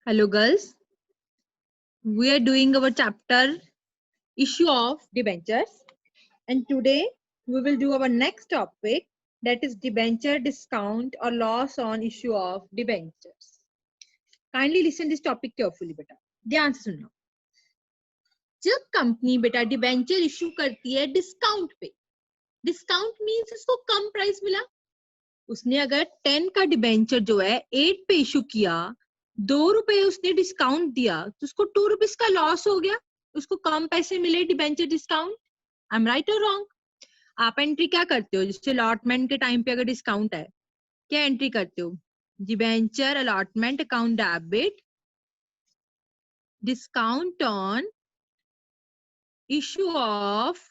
Hello girls, we are doing our chapter issue of debentures and today we will do our next topic, that is debenture discount or loss on issue of debentures. Kindly listen this topic carefully बेटा, ध्यान से सुनना। जब company बेटा debenture issue करती है discount पे, discount means उसको कम प्राइस मिला। उसने अगर 10 का डिबेंचर जो है 8 पे इशू किया, 2 रुपए उसने डिस्काउंट दिया तो उसको 2 रुपीज का लॉस हो गया, उसको कम पैसे मिले debenture discount. I am right और रॉन्ग? आप एंट्री क्या करते हो? जैसे अलॉटमेंट के टाइम पे अगर डिस्काउंट है, क्या एंट्री करते हो? Debenture allotment account debit discount on issue of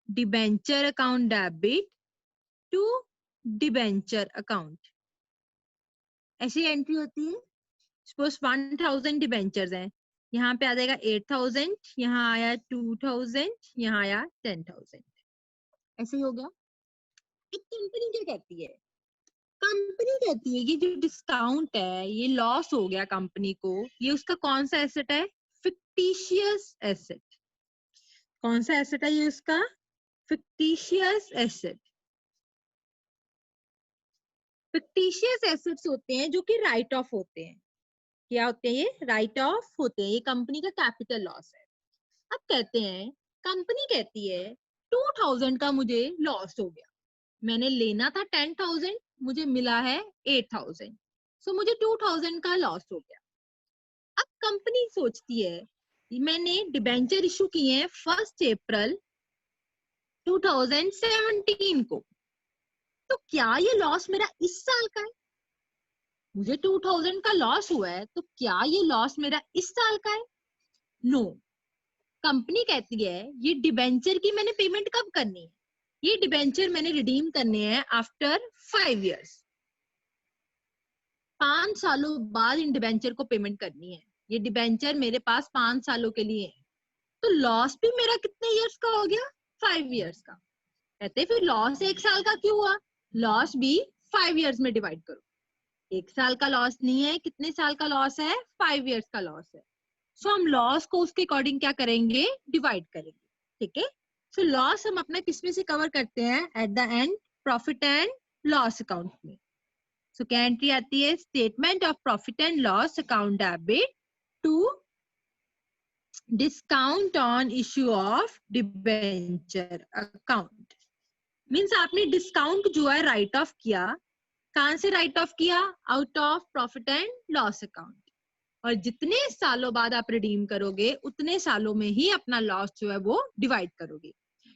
debenture account debit to debenture account, ऐसी एंट्री होती है। सपोज 1000 डिबेंचर्स हैं, यहाँ पे आ जाएगा 8000, यहाँ आया 2000, यहाँ आया 10000, ऐसे ही हो गया। एक कंपनी क्या कहती है? कंपनी कहती है ये जो डिस्काउंट है ये लॉस हो गया कंपनी को, ये उसका कौन सा एसेट है? Fictitious asset. कौन सा एसेट है ये उसका? Fictitious asset. फिक्टिशियस एसेट्स होते हैं जो कि राइट ऑफ होते हैं। क्या होते हैं ये? राइट ऑफ होते हैं। ये कंपनी का कैपिटल लॉस है। अब कहते हैं, कंपनी कहती है 2000 का मुझे लॉस हो गया, मैंने लेना था 10,000, मुझे मिला है 8,000, सो मुझे 2000 का लॉस हो गया। अब कंपनी सोचती है मैंने डिबेंचर इशू किए हैं 1 अप्रैल 2017 को, तो क्या ये लॉस मेरा इस साल का है? मुझे 2000 का लॉस हुआ है तो क्या ये लॉस मेरा इस साल का है? नो। कंपनी कहती है ये डिबेंचर की मैंने पेमेंट कब करनी है? ये डिबेंचर मैंने रिडीम करने हैं आफ्टर 5 इयर्स। 5 सालों बाद इन डिबेंचर को पेमेंट करनी है। ये डिबेंचर मेरे पास 5 सालों के लिए है, तो लॉस भी मेरा कितने इयर्स का हो गया? 5 इयर्स का। कहते फिर लॉस 1 साल का क्यों हुआ? लॉस भी 5 इयर्स में डिवाइड करो। 1 साल का लॉस नहीं है, कितने साल का लॉस है? 5 इयर्स का लॉस है। सो हम लॉस को उसके अकॉर्डिंग क्या करेंगे? डिवाइड करेंगे। ठीक है। सो लॉस हम अपना किसमें से कवर करते हैं? At the end profit and loss account में। सो क्या एंट्री आती है? Statement of profit and loss account debit to discount on issue of debenture account. Means आपने डिस्काउंट जो है राइट ऑफ किया, कहां से राइट ऑफ किया? Out of profit and loss account. और जितने सालों बाद आप रिडीम करोगे उतने सालों में ही अपना लॉस जो है वो डिवाइड करोगे।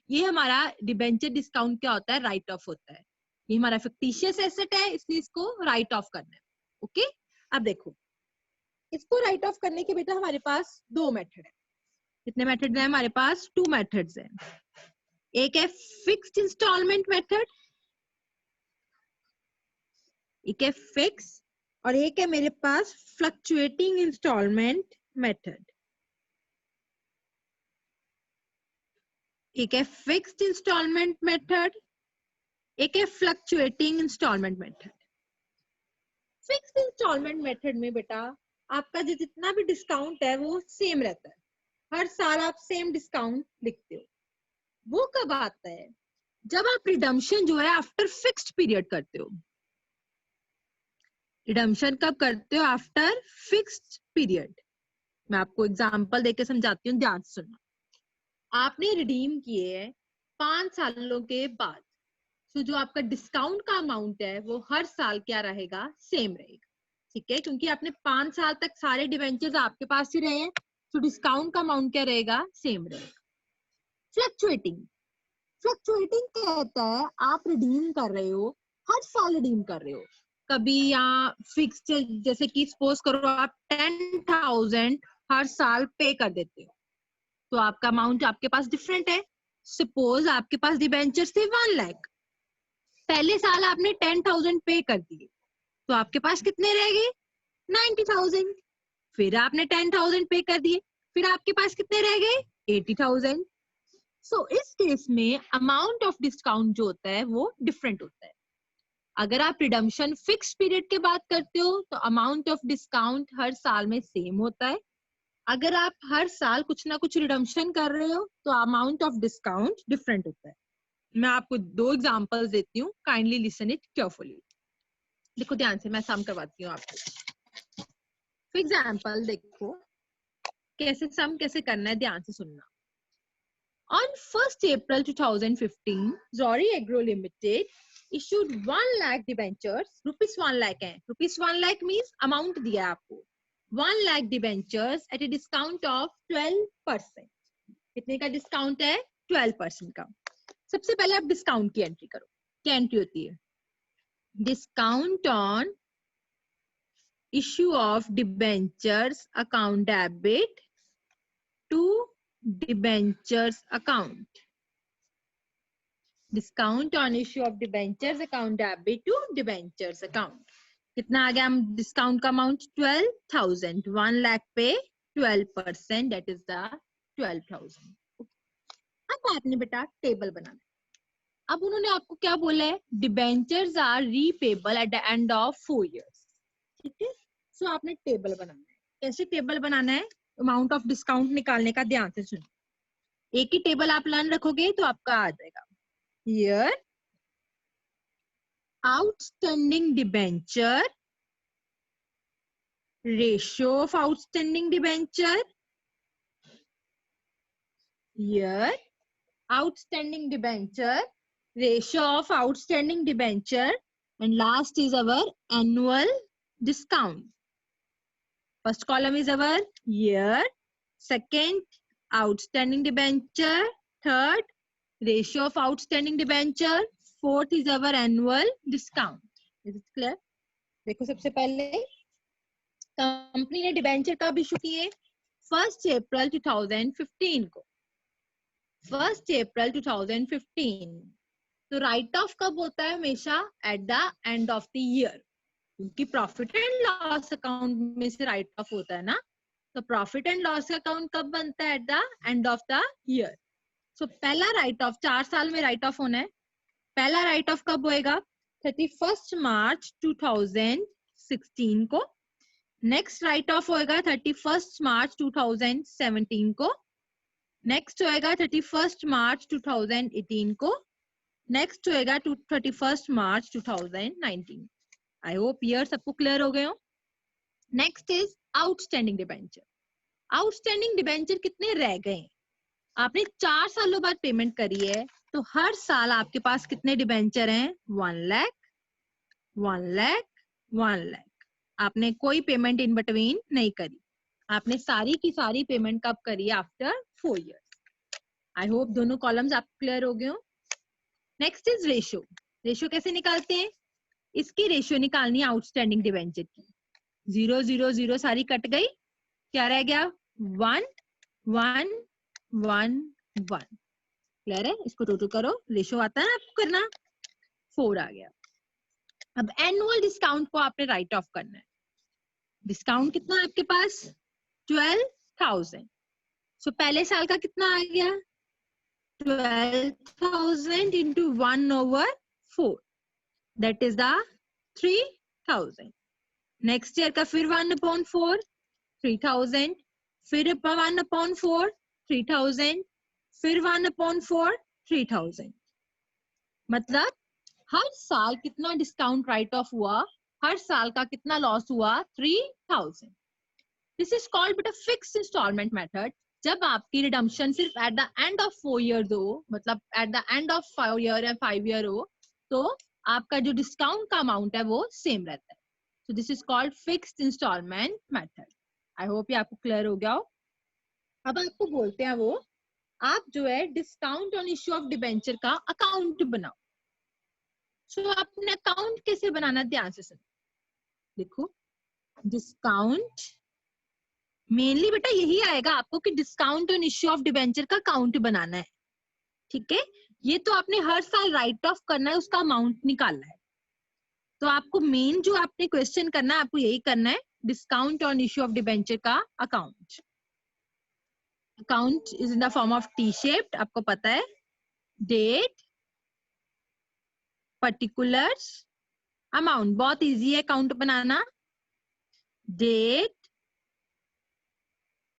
ये हमारा डिबेंचर डिस्काउंट क्या होता है? राइट ऑफ होता है। ये हमारा फिक्टिशियस एसेट है, इसलिए इसको राइट ऑफ करना है। ओके। अब देखो, इसको राइट ऑफ करने के बेटा हमारे पास 2 मेथड है। कितने मेथड है हमारे पास? 2 मेथड्स हैं। एक है फिक्स्ड इंस्टॉलमेंट मेथड, एक है फिक्स, और एक है मेरे पास फ्लक्चुएटिंग इंस्टॉलमेंट मेथड। एक है फिक्स्ड इंस्टॉलमेंट मेथड, एक है fluctuating instalment method. Fixed instalment method में बेटा आपका जो जितना भी डिस्काउंट है वो सेम रहता है, हर साल आप सेम डिस्काउंट लिखते हो। वो कब आता है? जब आप रिडम्पशन जो है आफ्टर फिक्स्ड पीरियड करते हो। रिडम्पशन कब करते हो? After fixed period. मैं आपको एग्जांपल देके समझाती हूँ, ध्यान से सुनना। आपने रिडीम किए 5 सालों के बाद, तो जो आपका डिस्काउंट का अमाउंट है वो हर साल क्या रहेगा? सेम रहेगा। ठीक है, क्योंकि आपने 5 साल तक सारे डिवेंचर्स आपके पास ही रहे हैं, तो डिस्काउंट का अमाउंट क्या रहेगा? सेम रहेगा। फ्लक्चुएटिंग, फ्लक्चुएटिंग कहता है आप रिडीम कर रहे हो, हर साल रिडीम कर रहे हो। कभी यहाँ फिक्स, जैसे कि सपोज करो आप 10,000 हर साल पे कर देते हो, तो आपका अमाउंट आपके पास डिफरेंट है। सपोज आपके पास डिबेंचर्स थे 1 लाख, पहले साल आपने 10,000 पे कर दिए, तो आपके पास कितने रह गए? 90,000। फिर आपने 10,000 पे कर दिए, फिर आपके पास कितने रह गए? 80,000। सो इस केस में अमाउंट ऑफ डिस्काउंट जो होता है वो डिफरेंट होता है। अगर आप रिडम्पशन फिक्स्ड पीरियड के बात करते हो तो अमाउंट ऑफ डिस्काउंट हर साल में सेम होता है। अगर आप हर साल कुछ ना कुछ रिडम्पशन कर रहे हो तो अमाउंट ऑफ डिस्काउंट डिफरेंट होता है। मैं आपको 2 एग्जांपल्स देती हूँ, काइंडली लिसन इट केयरफुली। देखो ध्यान से, मैं सम करवाती हूँ आपको। फॉर एग्जांपल देखो कैसे सम कैसे करना है, ध्यान से सुनना। On 1st April 2015, Zori Agro Limited issued 1 lakh debentures, rupees 1 lakh है, rupees 1 lakh means amount दिया आपको, 1 lakh debentures at a discount of 12%. कितने का डिस्काउंट है? 12% का। सबसे पहले आप डिस्काउंट की एंट्री करो। क्या एंट्री होती है? Discount on issue of debentures account debit to debentures account. Discount on issue of debentures account debit to debentures account. कितना आ गया हम डिस्काउंट का अमाउंट? 12,000. 1 लाख पे 12%, that is the 12,000. अब आपने बेटा टेबल बनाना है। अब उन्होंने आपको क्या बोला है? Debentures are repayable at the end of 4 years. ठीक है, सो आपने टेबल बनाना है। कैसे टेबल बनाना है? अमाउंट ऑफ डिस्काउंट निकालने का ध्यान से सुनो। एक ही टेबल आप लर्न रखोगे तो आपका आ जाएगा। Here outstanding debenture, ratio of outstanding debenture, here outstanding debenture, ratio of outstanding debenture, and last is our annual discount. First column is our year, second outstanding debenture, third ratio of outstanding debenture, fourth is our annual discount. Is it clear? देखो सबसे पहले company ने debenture कब issue किए? 1 अप्रैल 2015 को। 1 अप्रैल 2015। तो right of कब होता है? हमेशा eight the end of the year, क्योंकि प्रॉफिट एंड लॉस अकाउंट में से राइट ऑफ होता है ना। तो प्रॉफिट एंड लॉस अकाउंट कब बनता है? At the end of the year. So पहला राइट ऑफ 4 साल में राइट ऑफ होना है। पहला राइट ऑफ कब होएगा? 31 मार्च 2016 को। नेक्स्ट राइट ऑफ होएगा 31 मार्च 2017 को। नेक्स्ट होएगा 31 मार्च 2018 को। नेक्स्ट होएगा 31 मार्च 2019। आई होप ईयर सबको क्लियर हो गए हो। Next is outstanding debenture. Outstanding debenture कितने रह गए? आपने 4 सालों बाद पेमेंट करी है, तो हर साल आपके पास कितने डिबेंचर हैं? 1 लाख, 1 लाख, 1 लाख। आपने कोई पेमेंट इन बिटवीन नहीं करी। आपने सारी की सारी पेमेंट कब करी? After 4 years. आई होप दोनों कॉलम्स आप क्लियर हो गए हो। Next is ratio. रेशियो कैसे निकालते हैं? इसकी रेशियो निकालनी है आउटस्टैंडिंग डिबेंचर की। 0 0 0 सारी कट गई, क्या रह गया? 1 1 1 1। क्लियर है? इसको टोटल करो, रेशियो आता है आपको करना, 4 आ गया। अब एनुअल डिस्काउंट को आपने राइट ऑफ करना है। डिस्काउंट कितना है आपके पास? 12,000। सो पहले साल का कितना आ गया? 12,000 into 1/4, that is the 3,000. Next year का फिर 1/4, 3,000, फिर 1/4, 3,000, फिर 1/4, 3,000। मतलब हर साल कितना डिस्काउंट राइट ऑफ हुआ? हर साल का कितना लॉस हुआ? 3,000। दिस इज कॉल्ड बेटा फिक्स्ड इंस्टॉलमेंट मेथड। जब आपकी रिडम्पशन सिर्फ eight the end of 4 years हो, मतलब eight the end of 5 year या 5 year हो, तो आपका जो डिस्काउंट का अमाउंट है वो सेम रहता है। So this is called fixed instalment method. I hope ये आपको क्लियर हो गया हो। अब आपको बोलते हैं वो, आप जो है discount on issue of debenture का अकाउंट बनाओ। सो आपने अकाउंट कैसे बनाना, ध्यान से सुनो। देखो डिस्काउंट मेनली बेटा यही आएगा आपको कि discount on issue of debenture का अकाउंट बनाना है। ठीक है, ये तो आपने हर साल राइट ऑफ करना है, उसका अमाउंट निकालना है। तो आपको मेन जो आपने क्वेश्चन करना है, आपको यही करना है, discount on issue of debenture का account. Account is in the form of T shaped, आपको पता है। डेट, particulars, अमाउंट बहुत इजी है अकाउंट बनाना, डेट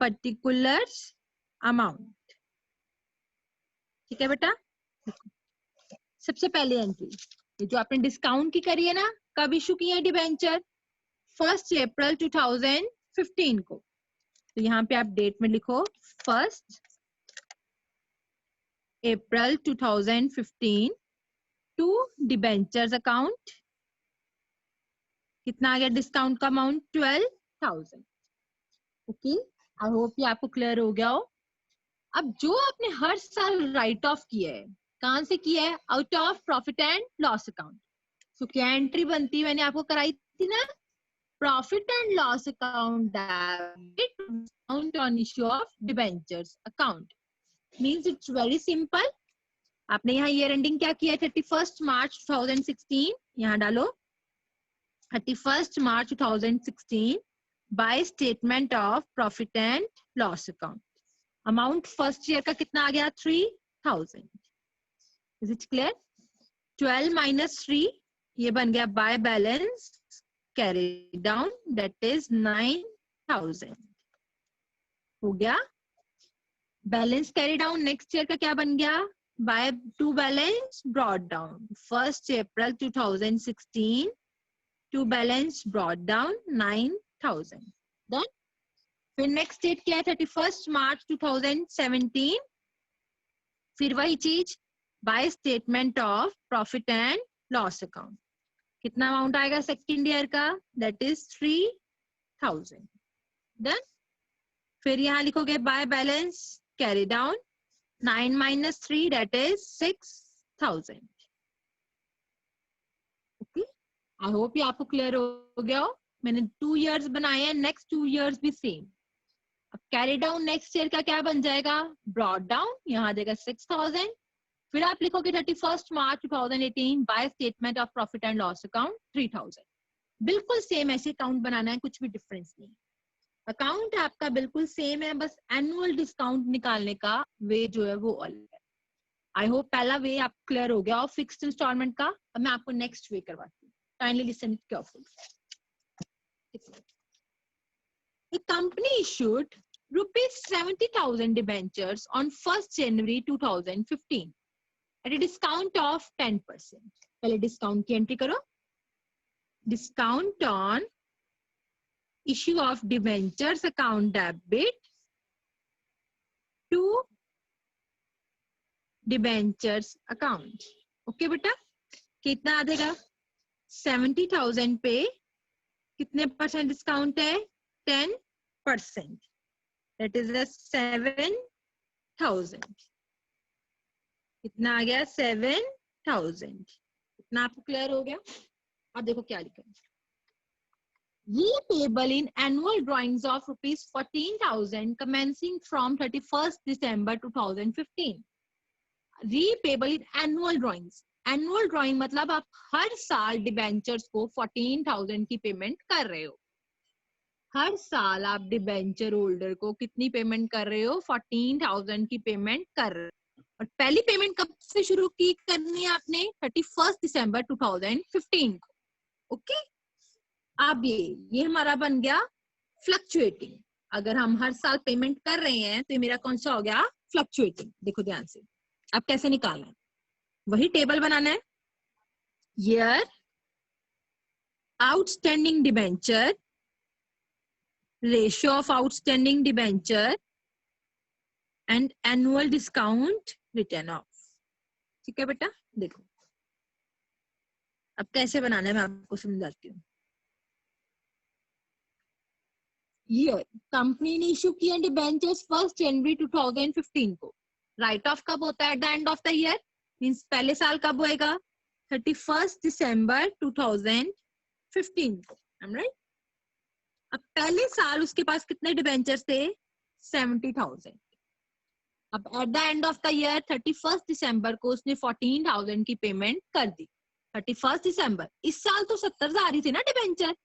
पर्टिकुलर अमाउंट। ठीक है बेटा, सबसे पहले एंट्री ये जो आपने डिस्काउंट की करी है ना, कब इशू की है डिबेंचर? 1 अप्रैल 2015 को। तो यहाँ पे आप डेट में लिखो 1 अप्रैल 2015 टू डिबेंचर्स अकाउंट। कितना आ गया डिस्काउंट का अमाउंट? 12,000। ओके, आई होप ये आपको क्लियर हो गया हो। अब जो आपने हर साल राइट ऑफ किया है, कहां से किया है? Out of profit and loss account. तो क्या एंट्री बनती है? मैंने आपको कराई थी ना, profit and loss account debit account on issue of debentures account. Means it's very simple. आपने यहाँ ईयर एंडिंग क्या किया है? 31 मार्च 2016, यहाँ डालो 31 मार्च 2016 bye statement of profit and loss account. Amount first year का कितना आ गया? 3,000। Is it clear? 12 माइनस 3 ये बन गया by balance carry down, that is 9,000। हो गया balance carry down. Next year का क्या बन गया? By to balance brought down, 1 April 2016 to balance brought down 9,000। Done. फिर नेक्स्ट डेट क्या है? 31 मार्च 2017, फिर वही चीज by statement of profit and loss account. कितना अमाउंट आएगा सेकेंड ईयर का? That is 3,000। डन। फिर यहाँ लिखोगे by balance carry down 9 minus 3 that is 6,000। Okay, I hope ये आपको क्लियर हो गया हो। मैंने 2 इयर्स बनाए हैं, नेक्स्ट 2 इयर्स भी सेम। अब कैरी डाउन नेक्स्ट ईयर का क्या बन जाएगा? ब्रॉट डाउन, यहाँ आ जाएगा 6,000। फिर आप लिखोगे 31 मार्च 2018 bye statement of profit and loss account 3,000। बिल्कुल सेम ऐसे अकाउंट बनाना है, कुछ भी डिफरेंस नहीं। अकाउंट आपका बिल्कुल सेम है, बस एनुअल डिस्काउंट निकालने का वे जो है वो अलग है। आई होप पहला वे आप क्लियर हो गया और फिक्स्ड इंस्टॉलमेंट का। अब मैं आपको नेक्स्ट वे करवाती हूँ, kindly listen carefully. A company issued ₹70,000 debentures on 1st January 2015 at a discount of 10%. पहले डिस्काउंट की एंट्री करो। Discount on issue of debentures account debit to debentures account. Okay बेटा, कितना आ जाएगा? 70,000 पे कितने परसेंट डिस्काउंट है? 10%. That is a 7,000. कितना आ गया? 7,000. इतना आपको क्लियर हो गया? अब देखो क्या लिखा है। Repayable in annual drawings of ₹14,000 commencing from 31st December 2015. Repayable in annual drawings. Annual drawing मतलब आप हर साल डिबेंचर्स को 14,000 की पेमेंट कर रहे हो। हर साल आप डिबेंचर होल्डर को कितनी पेमेंट कर रहे हो? 14,000 की पेमेंट कर रहे हो। और पहली पेमेंट कब से शुरू की करनी है आपने? 31 दिसंबर 2015 को। ओके, अब ये हमारा बन गया फ्लक्चुएटिंग। अगर हम हर साल पेमेंट कर रहे हैं तो ये मेरा कौन सा हो गया? फ्लक्चुएटिंग। देखो ध्यान से, अब कैसे निकालना है? वही टेबल बनाना है। Year outstanding debenture, ratio of outstanding debenture and annual discount return of. ठीक है बेटा, देखो अब कैसे बनाना है मैं आपको समझाती हूँ। ईयर कंपनी ने इशू किया डिबेंचर्स 1 जनवरी 2015 को। राइट ऑफ कब होता है? At the end of the year, means पहले साल कब होएगा? 31 दिसंबर 2015 को। राइट। अब पहले साल उसके पास कितने डिबेंचर्स थे? 70,000। अब eight the end of the year 31 दिसंबर को उसने 14,000 की पेमेंट कर दी। 31 दिसंबर, इस साल तो 70,000 ही थी ना डिबेंचर,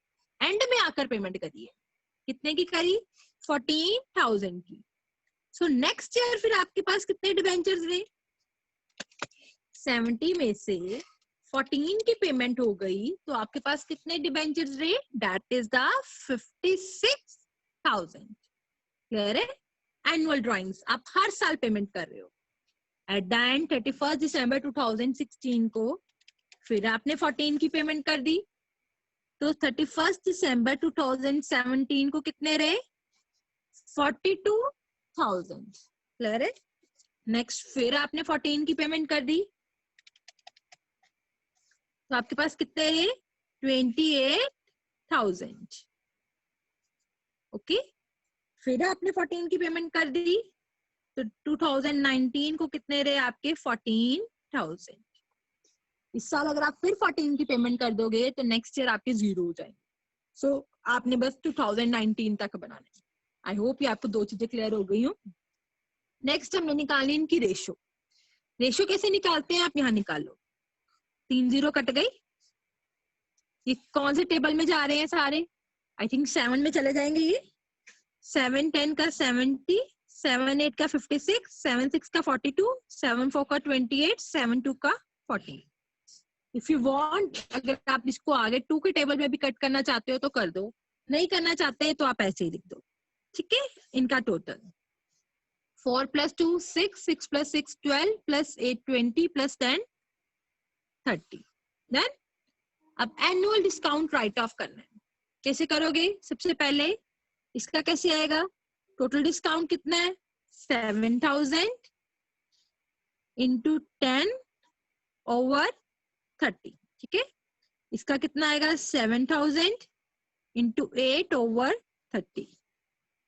एंड में आकर पेमेंट करी है। कितने की करी? 14,000 की। सो नेक्स्ट ईयर फिर आपके पास कितने डिबेंचर्स रहे? 70 में से 14 की पेमेंट हो गई तो आपके पास कितने डिबेंचर्स रहे? That is the 56,000। क्लियर है? एनुअल ड्रॉइंग्स आप हर साल पेमेंट कर रहे हो। एट द एंड 31 दिसंबर 2016 को फिर आपने 14 की पेमेंट कर दी, तो 31 दिसंबर 2017 को कितने रहे? 42,000। क्लियर है? नेक्स्ट फिर आपने 14 की पेमेंट कर दी, तो आपके पास कितने रहे? 28,000। ओके, फिर आपने 14 की पेमेंट कर दी, तो 2019 को कितने रहे आपके? 14,000। इस साल अगर आप फिर 14 की पेमेंट कर दोगे तो नेक्स्ट ईयर आपके 0 हो जाएंगे। सो आपने बस 2019 तक बनाना है। आई होप ये आपको दो चीजें क्लियर हो गई हो। नेक्स्ट हमने निकाली इनकी रेशो। रेशो कैसे निकालते हैं? आप यहाँ निकालो, 3 0 कट गई। ये कौन से टेबल में जा रहे हैं सारे? आई थिंक 7 में चले जाएंगे ये। 7 10 का 70, 7 8 का 56, 7 6 का 42, 7 4 का 28, 7 2 का 40। इफ यू वांट, अगर आप इसको आगे 2 के टेबल में भी कट करना चाहते हो तो कर दो, नहीं करना चाहते तो आप ऐसे ही लिख दो। ठीक है, इनका टोटल 4 + 2 6, 6 + 6 12, + 8 20, + 10 30। देन अब एनुअल डिस्काउंट राइट ऑफ करना है। कैसे करोगे? सबसे पहले इसका कैसे आएगा? टोटल डिस्काउंट कितना है? 7,000 into 10/30। ठीक है, इसका कितना आएगा? 7,000 into 8/30,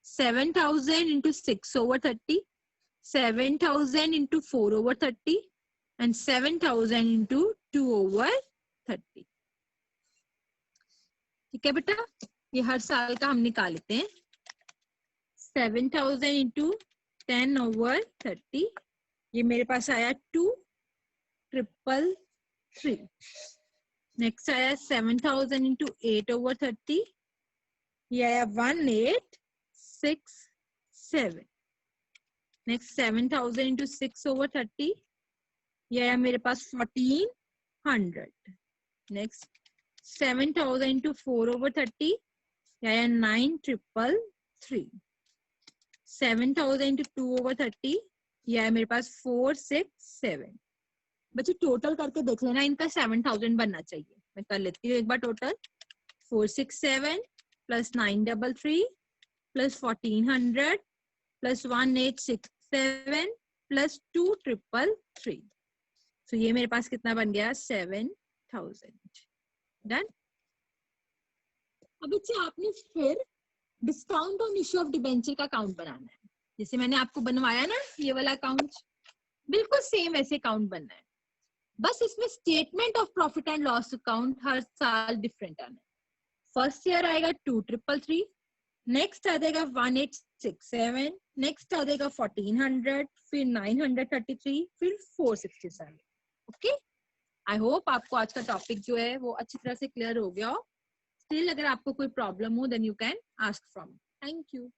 7,000 into 6/30, 7,000 into 4/30 and 7,000 into 2/30। ठीक है बेटा, ये हर साल का हम निकाल लेते हैं। 7,000 into 10/30, ये मेरे पास आया 2,333। नेक्स्ट आया 7,000 into 8/30, ये आया 1,867। नेक्स्ट 7,000 into 6/30, ये आया मेरे पास 1,400। नेक्स्ट 7,000 into 4/30, ये आया 9,333। 7,000 into 2/30, ये आया मेरे पास 467। बच्चे टोटल करके देख लेना, इनका 7,000 बनना चाहिए। मैं कर लेती हूँ एक बार टोटल। 467 + 933 + 1,400 + 1,867 + 2,333। तो ये मेरे पास कितना बन गया? 7,000। डन। अब बच्चे आपने फिर discount on issue of debenture का अकाउंट बनाना है। जैसे मैंने आपको बनवाया ना ये वाला अकाउंट, बिल्कुल सेम वैसे अकाउंट बनना है, बस इसमें statement of profit and loss account हर साल डिफरेंट आना है। फर्स्ट ईयर आएगा 2,333, नेक्स्ट आ जाएगा 1,867, नेक्स्ट आ जाएगा 1,400, फिर 933, फिर 467। ओके, आई होप आपको आज का टॉपिक जो है वो अच्छी तरह से क्लियर हो गया हो। स्टिल अगर आपको कोई प्रॉब्लम हो then you can ask from. Thank you.